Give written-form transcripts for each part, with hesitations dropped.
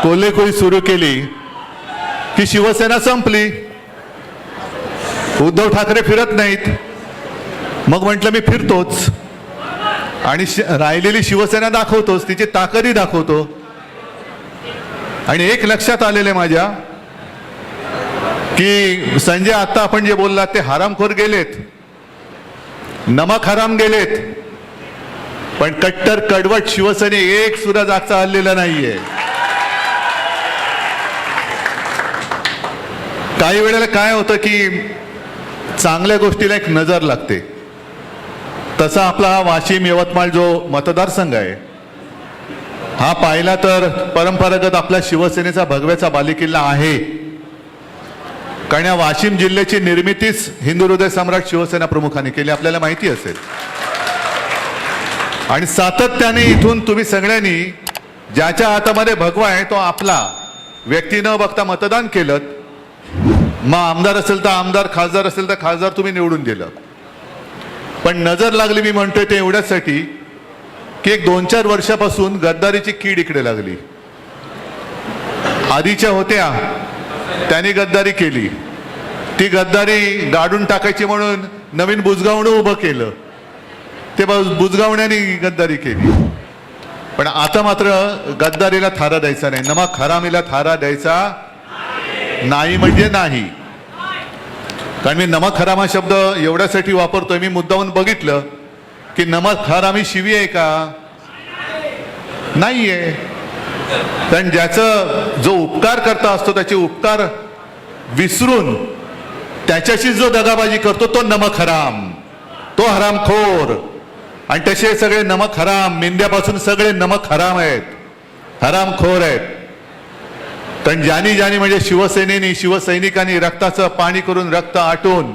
कोल्हेकोळी सुरू केली की शिवसेना संपली. उद्धव ठाकरे फिरत नाहीत. मग म्हटलं मी फिरतोच आणि राहिलेली शिवसेना दाखवतोच, तिची ताकदही दाखवतो. आणि एक लक्षात आलेले माझ्या की संजय आता आपण जे बोललात ते हरामखोर गेलेत, नमक हराम गेलेत, पण कट्टर कडवट शिवसेने एक सुद्धा जागचा हल्लेला नाहीये. काही वेळेला काय होतं की चांगल्या गोष्टीला एक नजर लागते. तसा आपला हा वाशिम यवतमाळ जो मतदारसंघ आहे हा पाहिला तर परंपरागत आपल्या शिवसेनेचा भगव्याचा बालेकिल्ला आहे. कारण या वाशिम जिल्ह्याची निर्मितीच हिंदू हृदय सम्राट शिवसेना प्रमुखांनी केली, आपल्याला माहिती असेल. आणि सातत्याने इथून तुम्ही सगळ्यांनी ज्याच्या हातामध्ये भगवा आहे तो आपला व्यक्ती न बघता मतदान केलं. मग आमदार असेल तर आमदार, खासदार असेल तर खासदार तुम्ही निवडून दिलं. पण नजर लागली, मी म्हणतोय ते एवढ्यासाठी की एक 2-4 वर्षापासून गद्दारीची कीड इकडे लागली. आधीच्या होत्या त्यांनी गद्दारी केली, ती गद्दारी गाडून टाकायची म्हणून नवीन बुजगावणं उभं केलं, ते बुजगावण्याने गद्दारी केली. पण आता मात्र गद्दारीला थारा द्यायचा नाही, नमक हरामीला थारा द्यायचा नाही म्हणजे नाही. कारण मी नमक हराम हा शब्द एवढ्यासाठी वापरतोय, मी मुद्दामून बघितलं की नमक हरामी शिवी आहे का? नाहीये. कारण ज्याचं जो उपकार करता असतो त्याचे उपकार विसरून त्याच्याशी जो दगाबाजी करतो तो नमक हराम, तो हरामखोर. आणि तसे सगळे नमक हराम, मेंढ्यापासून सगळे नमक हराम आहेत, हरामखोर आहेत. कारण ज्यानी ज्यानी म्हणजे शिवसेनेनी, शिवसैनिकांनी रक्ताचं पाणी करून, रक्त आटून,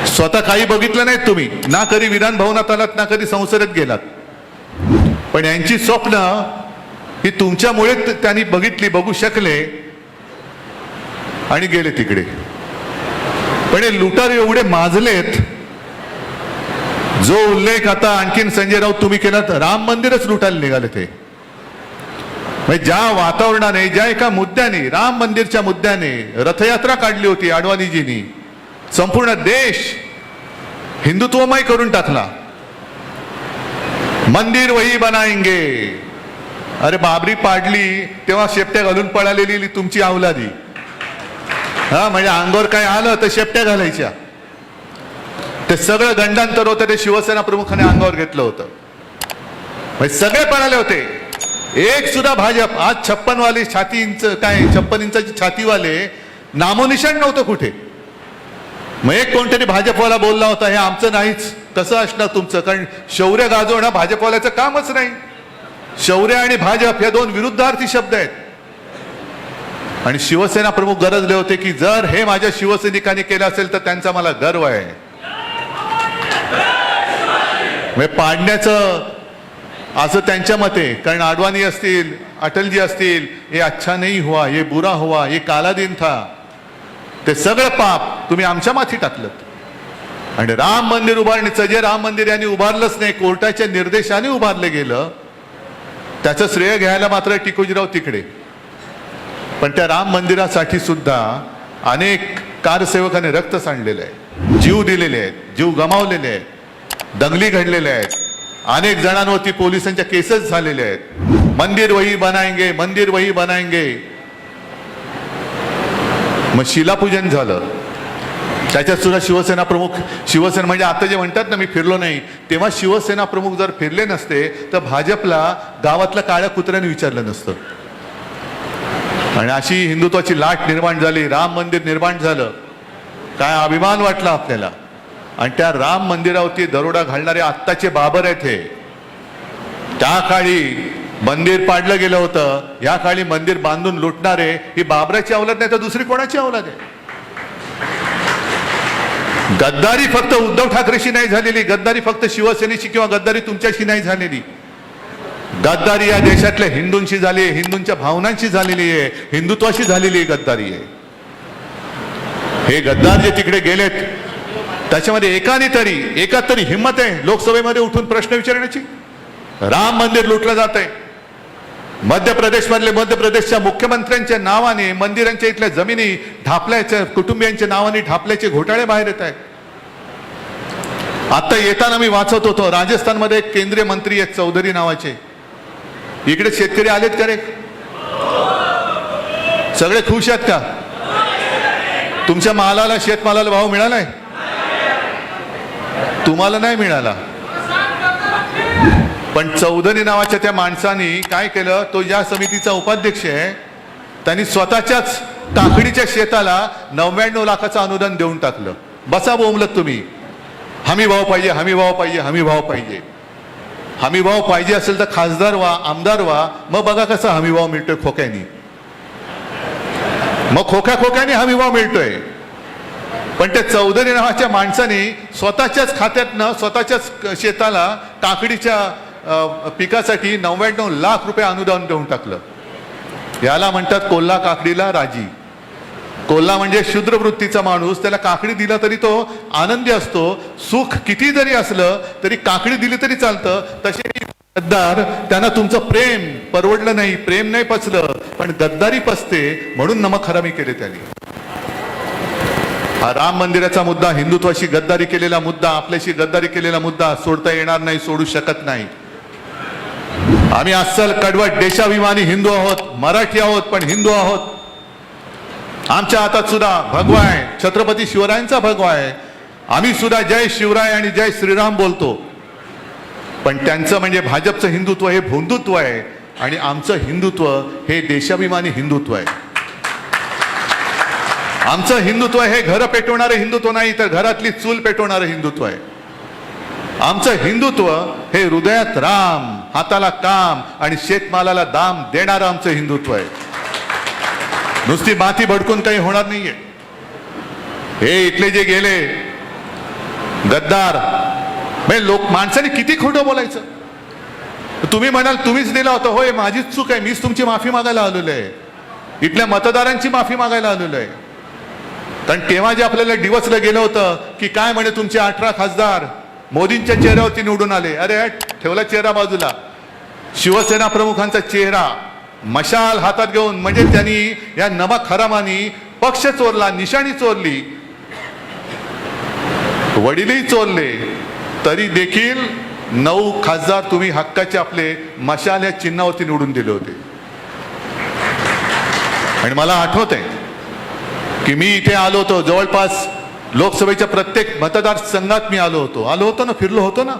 स्वतः काही बघितलं नाहीत तुम्ही, ना कधी विधान भवनात आलात ना कधी संसदेत गेलात. पण यांची स्वप्न ही तुमच्यामुळे त्यांनी बघितली, बघू शकले आणि गेले तिकडे. पण हे लुटार एवढे माजलेत, जो उल्लेख आता आणखीन संजय राऊत तुम्ही केलात, राम मंदिरच लुटायला निघाले ते. म्हणजे ज्या वातावरणाने, ज्या एका मुद्द्याने, राम मंदिरच्या मुद्द्याने रथयात्रा काढली होती आडवाणीजींनी, संपूर्ण देश हिंदुत्वमय करून टाकला. मंदिर वही बनाएंगे. अरे बाबरी पाडली तेव्हा शेपट्या घालून पळालेली तुमची अवलादी, हा म्हणजे अंगावर काय आलं तर शेपट्या घालायच्या. ते सगळं गंडांतर होतं, ते शिवसेना प्रमुखाने अंगावर घेतलं होतं. म्हणजे सगळे पळाले होते, एक सुद्धा भाजप. आज 56 वाले छाती इंच, काय 56 इंचाची छातीवाले नामोनिशाण नव्हतं कुठे. मग एक कोणतरी भाजपवाला बोलला होता हे आमचं नाहीच. कसं असणार तुमचं? कारण शौर्य गाजवणं भाजपवाल्याचं कामच नाही. शौर्य आणि भाजप या दोन विरुद्धार्थी शब्द आहेत. आणि शिवसेना प्रमुख गरजले होते की जर हे माझ्या शिवसैनिकांनी केलं असेल तर त्यांचा मला गर्व आहे. पाडण्याचं असं त्यांच्या मते. कारण आडवाणी असतील, अटलजी असतील, हे अच्छा नाही हुआ, ये बुरा हुआ, ये काला दिन था, ते सगळं पाप तुम्ही आमच्या माथी टाकलं. आणि राम मंदिर उभारणीचं जे राम मंदिर यांनी उभारलंच नाही, कोर्टाच्या निर्देशाने उभारलं गेलं, त्याचं श्रेय घ्यायला मात्र टिकोजीराव तिकडे. पण त्या राम मंदिरासाठी सुद्धा अनेक कारसेवकांनी रक्त सांडलेलं आहे, जीव दिलेले आहेत, जीव गमावलेले आहेत, दंगली घडलेल्या आहेत, अनेक जणांवरती पोलिसांच्या केसेस झालेल्या आहेत. मंदिर वही बनाएंगे, मंदिर वही बनाएंगे. मग शिलापूजन झालं, त्याच्यात सुद्धा शिवसेना प्रमुख, शिवसेना म्हणजे आता जे म्हणतात ना मी फिरलो नाही, तेव्हा शिवसेना प्रमुख जर फिरले नसते तर भाजपला गावातल्या काळ्या कुत्र्याने विचारलं नसतं. आणि अशी हिंदुत्वाची लाट निर्माण झाली, राम मंदिर निर्माण झालं. काय अभिमान वाटला आपल्याला. आणि त्या राम मंदिरावरती दरोडा घालणारे आत्ताचे बाबर आहेत हे. त्या काळी मंदिर पाडलं गेलं होतं, या काळी मंदिर बांधून लुटणारे ही बाबराची अवलाद नाही तर दुसरी कोणाची अवलाद आहे? गद्दारी फक्त उद्धव ठाकरेशी नाही झालेली, गद्दारी फक्त शिवसेनेशी किंवा गद्दारी तुमच्याशी नाही झालेली. गद्दारी या देशातल्या हिंदूंशी झाली, हिंदूंच्या भावनांशी झालेली आहे, हिंदुत्वाशी झालेली गद्दारी आहे. हे गद्दार जे तिकडे गेलेत त्याच्यामध्ये एका तरी हिम्मत आहे लोकसभेमध्ये उठून प्रश्न विचारण्याची? राम मंदिर लुटलं जात आहे, मध्य प्रदेशच्या मुख्यमंत्र्यांच्या नावाने मंदिरांच्या इथल्या जमिनी ढापल्याच्या, कुटुंबियांच्या नावाने ढापल्याचे घोटाळे बाहेर येत आहेत. आता येताना मी वाचत होतो, राजस्थानमध्ये एक केंद्रीय मंत्री आहेत चौधरी नावाचे. इकडे शेतकरी आलेत का रे? सगळे खुश आहेत का? तुमच्या मालाला, शेतमालाला भाव मिळालाय? तुम्हाला नाही मिळाला. पण चौधरी नावाच्या त्या माणसाने काय केलं, तो या समितीचा उपाध्यक्ष आहे, त्यांनी स्वतःच्याच काकडीच्या शेताला 99 लाखाचं अनुदान देऊन टाकलं. बसा बोंबलत तुम्ही, हमी भाव पाहिजे, हमी भाव पाहिजे, हमी भाव पाहिजे. हमी भाव पाहिजे असेल तर खासदार व्हा, आमदार व्हा, मग बघा कसा हमी भाव मिळतोय खोक्यानी. मग खोक्याने हमी भाव मिळतोय. पण त्या चौधरी नावाच्या माणसाने स्वतःच्याच खात्यातनं स्वतःच्याच शेताला काकडीच्या पिकासाठी 99 लाख रुपये अनुदान देऊन टाकलं. याला म्हणतात कोल्हा काकडीला राजी. कोल्हा म्हणजे शूद्र वृत्तीचा माणूस, त्याला काकडी दिला तरी तो आनंदी असतो. सुख किती जरी असलं तरी काकडी दिली तरी चालतं. तसे गद्दार, त्यांना तुमचं प्रेम परवडलं नाही, प्रेम नाही पचलं, पण गद्दारी पचते म्हणून नमक हरामी केले त्यांनी. हा राम मंदिराचा मुद्दा, हिंदुत्वाशी गद्दारी केलेला मुद्दा, आपल्याशी गद्दारी केलेला मुद्दा सोडता येणार नाही, सोडू शकत नाही. आम्ही अस्सल कडवट देशाभिमानी हिंदू आहोत, मराठी आहोत, पण हिंदू आहोत. आमच्या हातात सुद्धा भगवा आहे, छत्रपती शिवरायांचा भगवा आहे. आम्ही सुद्धा जय शिवराय आणि जय श्रीराम बोलतो. पण त्यांचं म्हणजे भाजपचं हिंदुत्व हे भोंदुत्व आहे आणि आमचं हिंदुत्व हे देशाभिमानी हिंदुत्व आहे. आमचं हिंदुत्व हे घर पेटवणारं हिंदुत्व नाही, तर घरातली चूल पेटवणारं हिंदुत्व आहे. आमचं हिंदुत्व हे हृदयात राम, हाताला काम आणि शेतमालाला दाम देणारं आमचं हिंदुत्व आहे. नुसती माती भडकून काही होणार नाहीये. हे इथले जे गेले गद्दार, लोक, माणसाने किती खोटं बोलायचं. तुम्ही म्हणाल तुम्हीच दिला होता, होय माझीच चूक आहे, मीच तुमची माफी मागायला आलेलो आहे, इथल्या मतदारांची माफी मागायला आलेलो आहे. कारण तेव्हा जे आपल्याला डिवचलं गेलं होतं की काय म्हणे तुमचे 18 खासदार मोदींच्या चेहऱ्यावरती निवडून आले. अरे ठेवला चेहरा बाजूला, शिवसेना प्रमुखांचा चेहरा मशाल हातात घेऊन, म्हणजे त्यांनी या नमक हरामानी पक्ष चोरला, निशाणी चोरली, वडीलही चोरले, तरी देखील 9 खासदार तुम्ही हक्काचे आपले मशाल या चिन्हावरती निवडून दिले होते. आणि मला आठवत आहे की मी इथे आलो होतो, जवळपास लोकसभेच्या प्रत्येक मतदारसंघात मी आलो होतो ना, फिरलो होतो ना.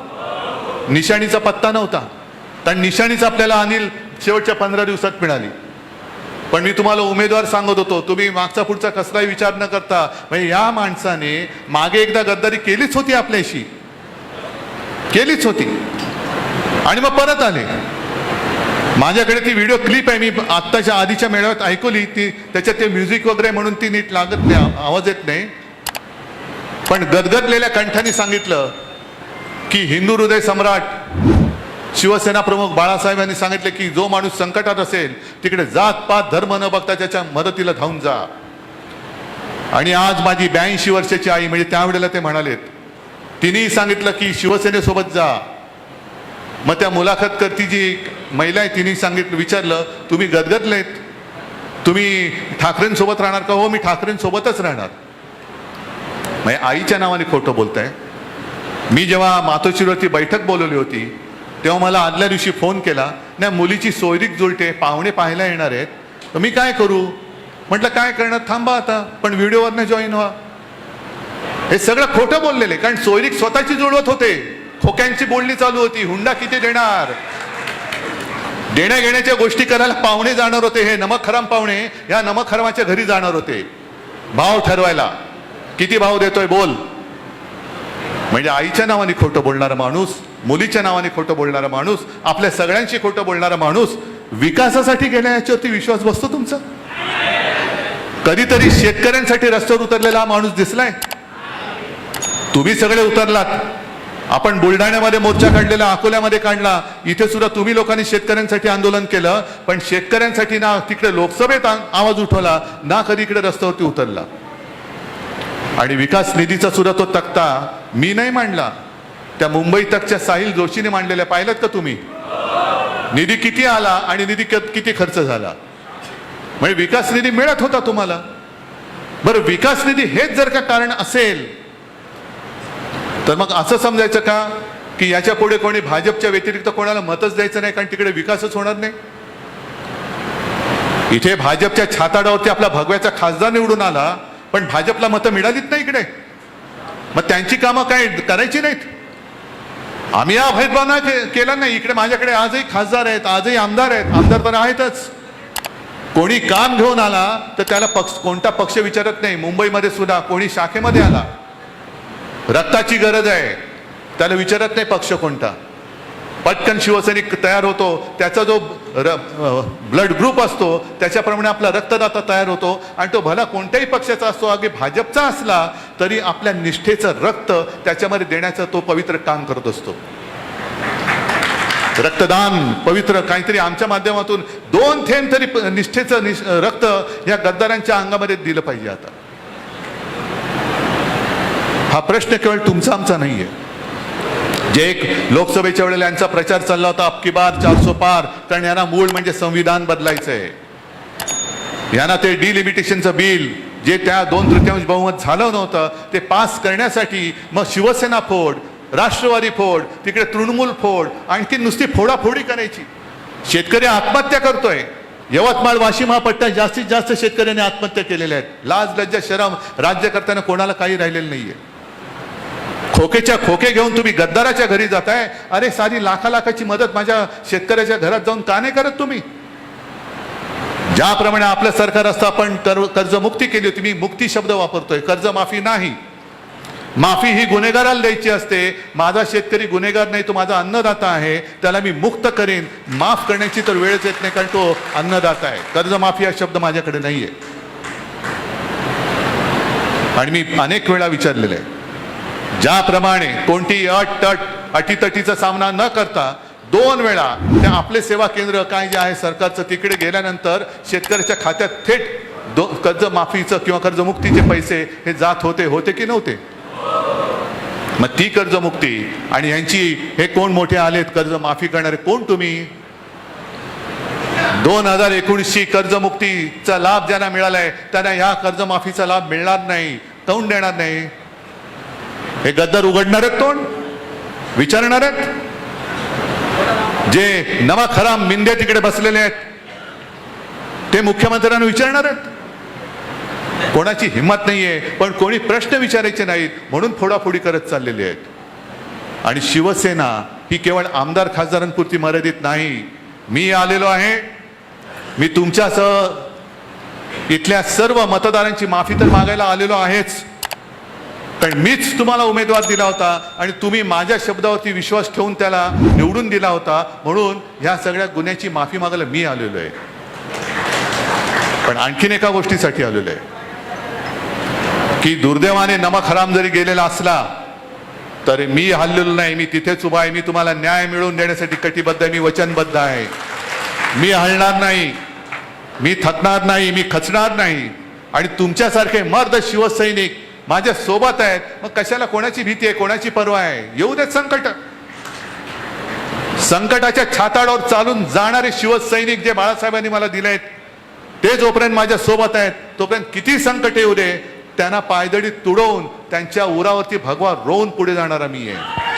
निशाणीचा पत्ता नव्हता, कारण निशाणीच आपल्याला अनिल शेवटच्या 15 दिवसात मिळाली. पण मी तुम्हाला उमेदवार सांगत होतो, तुम्ही मागचा पुढचा कसलाही विचार न करता, म्हणजे या माणसाने मागे एकदा गद्दारी केलीच होती, आपल्याशी केलीच होती, आणि मग परत आले. माझ्याकडे ती व्हिडिओ क्लिप आहे, मी आत्ताच्या आधीच्या मेळाव्यात ऐकवली ती. त्याच्यात ते म्युझिक वगैरे म्हणून ती नीट लागत नाही, आवाज येत नाही, पण गदगदलेल्या कंठाने सांगितलं की हिंदू हृदय सम्राट शिवसेना प्रमुख बाळासाहेबांनी सांगितले की जो माणूस संकटात असेल तिकडे जात पात धर्म न बघता त्याच्या मदतीला धावून जा. आणि आज माझी 82 वर्षाची आई, म्हणजे त्यावेळेला ते म्हणालेत, तिनेही सांगितलं की शिवसेनेसोबत जा. मग त्या मुलाखत करती जी महिला आहे तिने सांगितलं, विचारलं तुम्ही गदगदलेत, तुम्ही ठाकरेंसोबत राहणार का? हो मी ठाकरेंसोबतच राहणार. म्हणजे आईच्या नावाने खोटं बोलताय. मी जेव्हा मातोश्रीवरती बैठक बोलवली होती तेव्हा मला आदल्या दिवशी फोन केला, नाही मुलीची सोयरीक जुळते, पाहुणे पाहायला येणार आहेत, तर मी काय करू? म्हटलं काय करणार, थांबा आता, पण व्हिडिओवरनं जॉईन व्हा. हे सगळं खोटं बोललेले, कारण सोयरीक स्वतःची जुळवत होते, खोक्यांची बोलणी चालू होती. हुंडा किती देणार, देण्या घेण्याच्या गोष्टी करायला पाहुणे जाणार होते. हे नमक हराम पाहुणे या नमक हरामाच्या घरी जाणार होते भाव ठरवायला, किती भाव देतोय बोल. म्हणजे आईच्या नावाने खोटं बोलणारा माणूस, मुलीच्या नावाने खोटं बोलणारा माणूस, आपल्या सगळ्यांशी खोटं बोलणारा माणूस विकासासाठी गेल्या याच्यावरती विश्वास बसतो तुमचा? कधीतरी शेतकऱ्यांसाठी रस्त्यावर उतरलेला माणूस दिसलाय? तुम्ही सगळे उतरलात. आपण बुलढाण्यामध्ये मोर्चा काढलेला, अकोल्यामध्ये काढला, इथे सुद्धा तुम्ही लोकांनी शेतकऱ्यांसाठी आंदोलन केलं, पण शेतकऱ्यांसाठी ना तिकडे लोकसभेत आवाज उठवला, ना कधी इकडे रस्त्यावरती उतरला. आणि विकास निधीचा सुद्धा तो तक्ता मी नाही मांडला, त्या मुंबई तकच्या साहिल जोशीने मांडलेला, पाहिलात का तुम्ही? निधी किती आला आणि निधी किती खर्च झाला, म्हणजे विकास निधी मिळत होता तुम्हाला. बरं, विकास निधी हेच जर का कारण असेल तर मग असं समजायचं का की याच्या पुढे कोणी भाजपच्या व्यतिरिक्त कोणाला मतच द्यायचं नाही, कारण तिकडे विकासच होणार नाही. इथे भाजपच्या छाताडावरती आपला भगव्याचा खासदार निवडून आला, पण भाजपला मतं मिळालीच नाही इकडे. मग त्यांची कामं काय करायची नाहीत? आम्ही हा भेदभाव नाही केला नाही. इकडे माझ्याकडे आजही खासदार आहेत, आजही आमदार आहेत, आमदार तर आहेतच. कोणी काम घेऊन आला तर त्याला कोणता पक्ष विचारत नाही. मुंबईमध्ये सुद्धा कोणी शाखेमध्ये आला, रक्ताची गरज आहे, त्याला विचारत नाही पक्ष कोणता. पटकन शिवसैनिक तयार होतो, त्याचा जो ब्लड ग्रुप असतो त्याच्याप्रमाणे आपला रक्तदाता तयार होतो, आणि तो भला कोणत्याही पक्षाचा असतो, अगदी भाजपचा असला तरी आपल्या निष्ठेचं रक्त त्याच्यामध्ये देण्याचं तो पवित्र काम करत असतो. रक्तदान पवित्र काहीतरी आमच्या माध्यमातून 2 थेंब तरी निष्ठेचं रक्त या गद्दारांच्या अंगामध्ये दिलं पाहिजे. आता हा प्रश्न केवळ तुमचा आमचा नाहीये. जे एक लोकसभेच्या वेळेला यांचा प्रचार चालला होता, अबकी बार 400 पार, कारण यांना मूळ म्हणजे संविधान बदलायचंय. यांना ते डिलिमिटेशनचं बिल जे त्या 2/3 बहुमत झालं नव्हतं ते पास करण्यासाठी मग शिवसेना फोड, राष्ट्रवादी फोड, तिकडे तृणमूल फोड, आणखी नुसती फोडाफोडी करायची. शेतकरी आत्महत्या करतोय. यवतमाळ वाशिम हा पट्टा जास्तीत जास्त शेतकऱ्यांनी आत्महत्या केलेल्या आहेत. लाज लज्जा शरम राज्यकर्त्यांना कोणाला काही राहिलेलं नाहीये. खोकेच्या खोके घेऊन तुम्ही गद्दाराच्या घरी जाताय. अरे सारी लाखाची मदत माझ्या शेतकऱ्याच्या घरात जाऊन का नाही करत तुम्ही? ज्याप्रमाणे आपलं सरकार असतं आपण कर्जमुक्ती केली होती. मी मुक्ती शब्द वापरतोय, कर्जमाफी नाही. माफी ही गुन्हेगाराला द्यायची असते. माझा शेतकरी गुन्हेगार नाही, तो माझा अन्नदाता आहे, त्याला मी मुक्त करेन. माफ करण्याची तर वेळच येत नाही, कारण तो अन्नदाता आहे. कर्जमाफी हा शब्द माझ्याकडे नाहीये. आणि मी अनेक वेळा विचारलेलं आहे, ज्याप्रमाणे कोणती अटीतटीचा सामना न करता 2 वेळा त्या आपले सेवा केंद्र काय जे आहे सरकारचं तिकडे गेल्यानंतर शेतकऱ्याच्या खात्यात थेट कर्जमाफीचं किंवा कर्जमुक्तीचे पैसे हे जात होते की नव्हते? मग ती कर्जमुक्ती आणि यांची हे कोण मोठे आलेत कर्जमाफी करणारे, कोण तुम्ही? 2019ची कर्जमुक्तीचा लाभ ज्यांना मिळालाय त्यांना ह्या कर्जमाफीचा लाभ मिळणार नाही. काऊन देणार नाही? हे गद्दार उघडणार आहेत तोंड, विचारणार आहेत. जे नमक हराम मिंदे तिकडे बसलेले आहेत ते मुख्यमंत्र्यांना विचारणार आहेत. कोणाची हिंमत नाहीये, पण कोणी प्रश्न विचारायचे नाहीत म्हणून फोडाफोडी करत चाललेले आहेत. आणि शिवसेना ही केवळ आमदार खासदारांपुरती मर्यादित नाही. मी आलेलो आहे, मी तुमच्यासह इथल्या सर्व मतदारांची माफी तर मागायला आलेलो आहेच, पण मीच तुम्हाला उमेदवार दिला होता आणि तुम्ही माझ्या शब्दावरती विश्वास ठेवून त्याला निवडून दिला होता, म्हणून ह्या सगळ्या गुन्ह्याची माफी मागायला मी आलेलो आहे. पण आणखीन एका गोष्टीसाठी आलेलो आहे की दुर्दैवाने नमक हराम जरी गेलेला असला तरी मी हललेलो नाही. मी तिथेच उभा आहे. मी तुम्हाला न्याय मिळवून देण्यासाठी कटिबद्ध आहे. मी वचनबद्ध आहे. मी हलणार नाही, मी थकणार नाही, मी खचणार नाही. आणि तुमच्यासारखे मर्द शिवसैनिक माझ्या सोबत आहेत. मग कशाला कोणाची भीती आहे, कोणाची पर्वा आहे? येऊ देत संकट. संकटाच्या छाताडावर चालून जाणारे शिवसैनिक जे बाळासाहेबांनी मला दिले आहेत ते जोपर्यंत माझ्या सोबत आहेत तोपर्यंत किती संकट येऊ दे, त्यांना पायदळी तुडवून त्यांच्या उरावरती भगवा रोवून पुढे जाणारा मी आहे.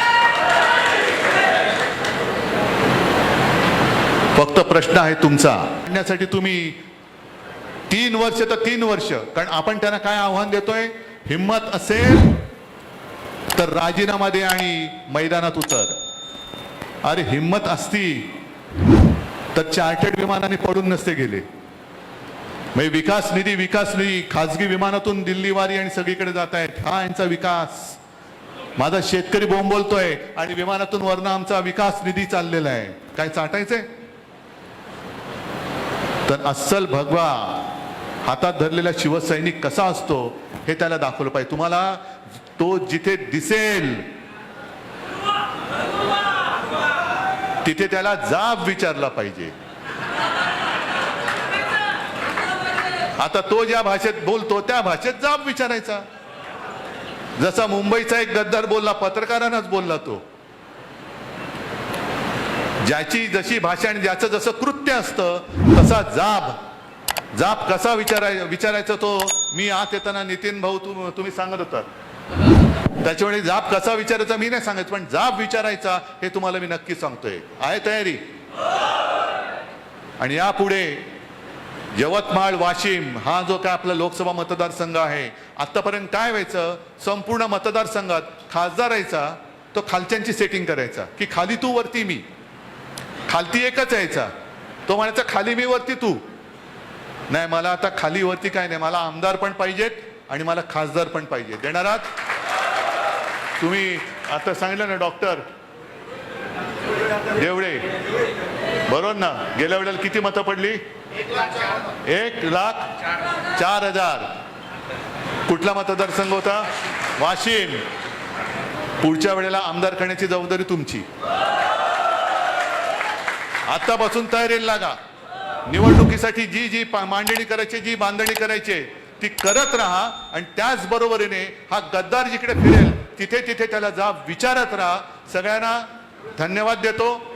फक्त प्रश्न आहे तुमचा, करण्यासाठी तुम्ही 3 वर्ष तर 3 वर्ष, कारण आपण त्यांना काय आव्हान देतोय? हिम्मत असेल तर राजीनामा दे आणि मैदानात उतर. अरे हिम्मत असती तर चार्टर्ड विमानाने पडून नसते गेले. म्हणजे विकास निधी खाजगी विमानातून दिल्लीवारी आणि सगळीकडे जात आहेत. हा यांचा विकास. माझा शेतकरी बोंब बोलतोय आणि विमानातून वरनं आमचा विकास निधी चाललेला आहे. काय चाटायचंय? तर अस्सल भगवा हातात धरलेला शिवसैनिक कसा असतो हे त्याला दाखवलं पाहिजे. तुम्हाला तो जिथे दिसेल तिथे त्याला जाब विचारला पाहिजे. आता तो ज्या भाषेत बोलतो त्या भाषेत जाब विचारायचा. जसा मुंबईचा एक गद्दार बोलला, पत्रकारांनाच बोलला तो. ज्याची जशी भाषा आणि ज्याचं जसं कृत्य असतं तसा जाब कसा विचारायचा तो मी आत येताना नितीन भाऊ तुम्ही सांगत होतात त्याच्यामुळे जाब कसा विचारायचा मी नाही सांगत पण जाब विचारायचा हे तुम्हाला मी नक्की सांगतोय. आहे तयारी? आणि यापुढे यवतमाळ वाशिम हा जो काय आपला लोकसभा मतदारसंघ आहे आतापर्यंत काय व्हायचं संपूर्ण मतदारसंघात खासदार यायचा तो खालच्यांची सेटिंग करायचा की खाली तू वरती मी खालती एकच यायचा तो म्हणायचा खाली मी वरती तू नाही मला आता खाली वरती काय नाही मला आमदार पण पाहिजेत आणि मला खासदार पण पाहिजे देणार आहात तुम्ही आता सांगितलं ना डॉक्टर देवळे बरोबर ना गेल्या वेळेला किती मतं पडली 1,04,000 कुठला मतदारसंघ होता वाशिम पुढच्या वेळेला आमदार करण्याची जबाबदारी तुमची आतापासून तयारीला लागा निवडणुकीसाठी जी मांडणी करायची जी बांधणी करायची ती करत राहा आणि त्याच बरोबरीने हा गद्दार जिकडे फिरेल तिथे तिथे त्याला जाब विचारत राहा. सगळ्यांना धन्यवाद देतो.